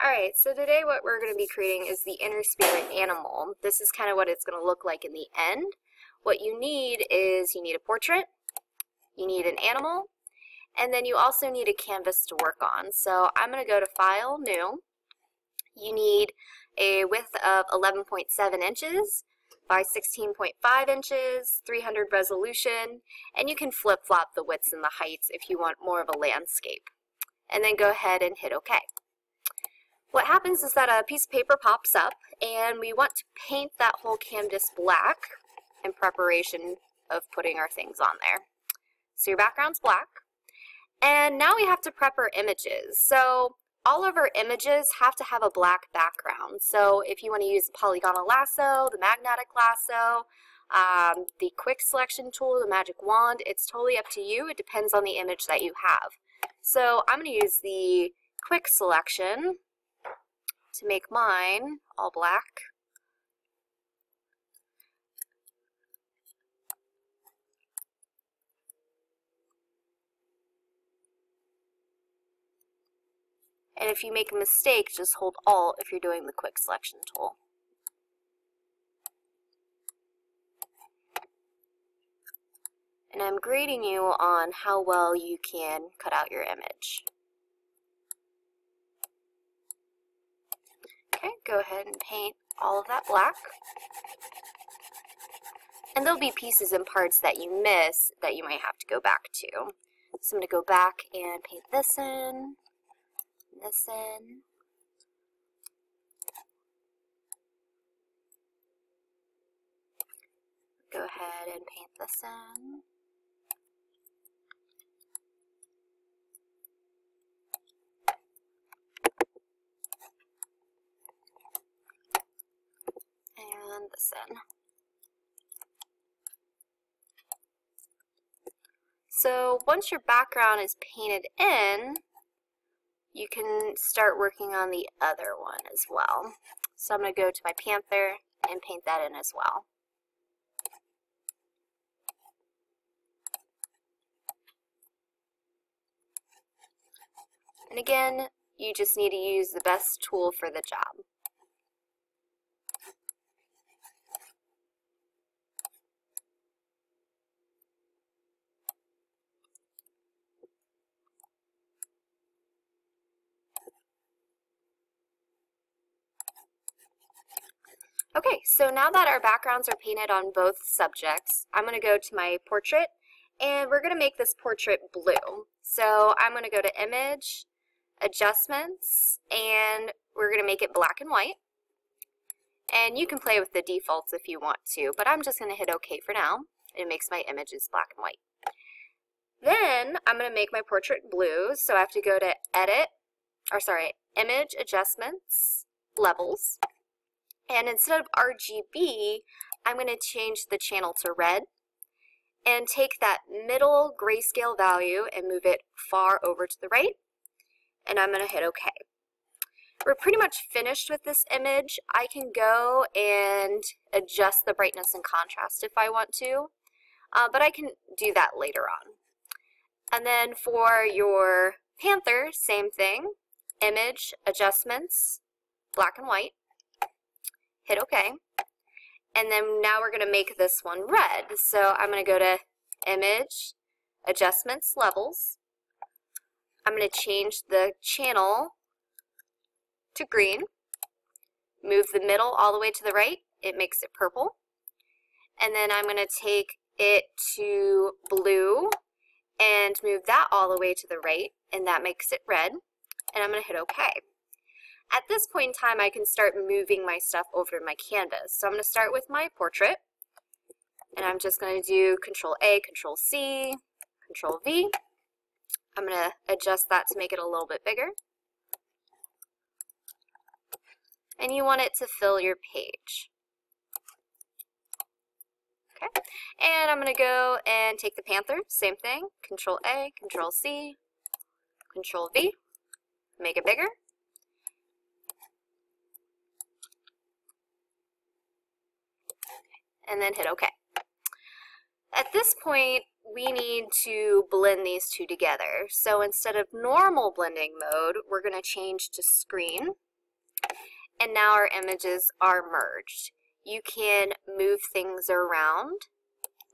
Alright, so today what we're going to be creating is the inner spirit animal. This is kind of what it's going to look like in the end. What you need is you need a portrait, you need an animal, and then you also need a canvas to work on. So I'm going to go to File, New. You need a width of 11.7 inches by 16.5 inches, 300 resolution, and you can flip-flop the widths and the heights if you want more of a landscape. And then go ahead and hit OK. What happens is that a piece of paper pops up, and we want to paint that whole canvas black in preparation of putting our things on there. So your background's black, and now we have to prep our images. So all of our images have to have a black background. So if you want to use the polygonal lasso, the magnetic lasso, the quick selection tool, the magic wand, it's totally up to you. It depends on the image that you have. So I'm going to use the quick selection to make mine all black. And if you make a mistake, just hold Alt if you're doing the quick selection tool. And I'm grading you on how well you can cut out your image. Okay, go ahead and paint all of that black. And there'll be pieces and parts that you miss that you might have to go back to. So I'm going to go back and paint this in, this in. Go ahead and paint this in. And this in. So once your background is painted in, you can start working on the other one as well. So I'm going to go to my panther and paint that in as well. And again, you just need to use the best tool for the job. Okay, so now that our backgrounds are painted on both subjects, I'm going to go to my portrait, and we're going to make this portrait blue. So I'm going to go to Image, Adjustments, and we're going to make it black and white. And you can play with the defaults if you want to, but I'm just going to hit OK for now. It makes my images black and white. Then I'm going to make my portrait blue, so I have to go to Image, Adjustments, Levels. And instead of RGB, I'm going to change the channel to red and take that middle grayscale value and move it far over to the right. And I'm going to hit OK. We're pretty much finished with this image. I can go and adjust the brightness and contrast if I want to, but I can do that later on. And then for your panther, same thing. Image, Adjustments, black and white. Hit OK. And then now we're going to make this one red. So I'm going to go to Image, Adjustments, Levels. I'm going to change the channel to green. Move the middle all the way to the right. It makes it purple. And then I'm going to take it to blue and move that all the way to the right. And that makes it red. And I'm going to hit OK. At this point in time, I can start moving my stuff over to my canvas. So I'm going to start with my portrait, and I'm just going to do Control-A, Control-C, Control-V. I'm going to adjust that to make it a little bit bigger. And you want it to fill your page. Okay, and I'm going to go and take the panther, same thing, Control-A, Control-C, Control-V, make it bigger. And then hit OK. At this point, we need to blend these two together. So instead of normal blending mode, we're going to change to screen. and now our images are merged. You can move things around,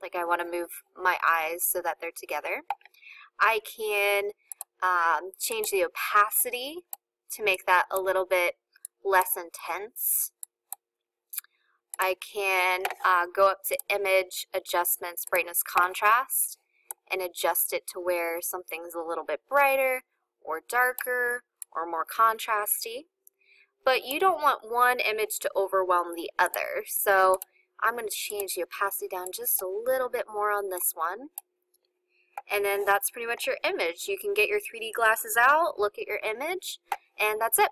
like I want to move my eyes so that they're together. I can change the opacity to make that a little bit less intense. I can go up to Image Adjustments, Brightness, Contrast, and adjust it to where something's a little bit brighter or darker or more contrasty. But you don't want one image to overwhelm the other, so I'm going to change the opacity down just a little bit more on this one. And then that's pretty much your image. You can get your 3D glasses out, look at your image, and that's it.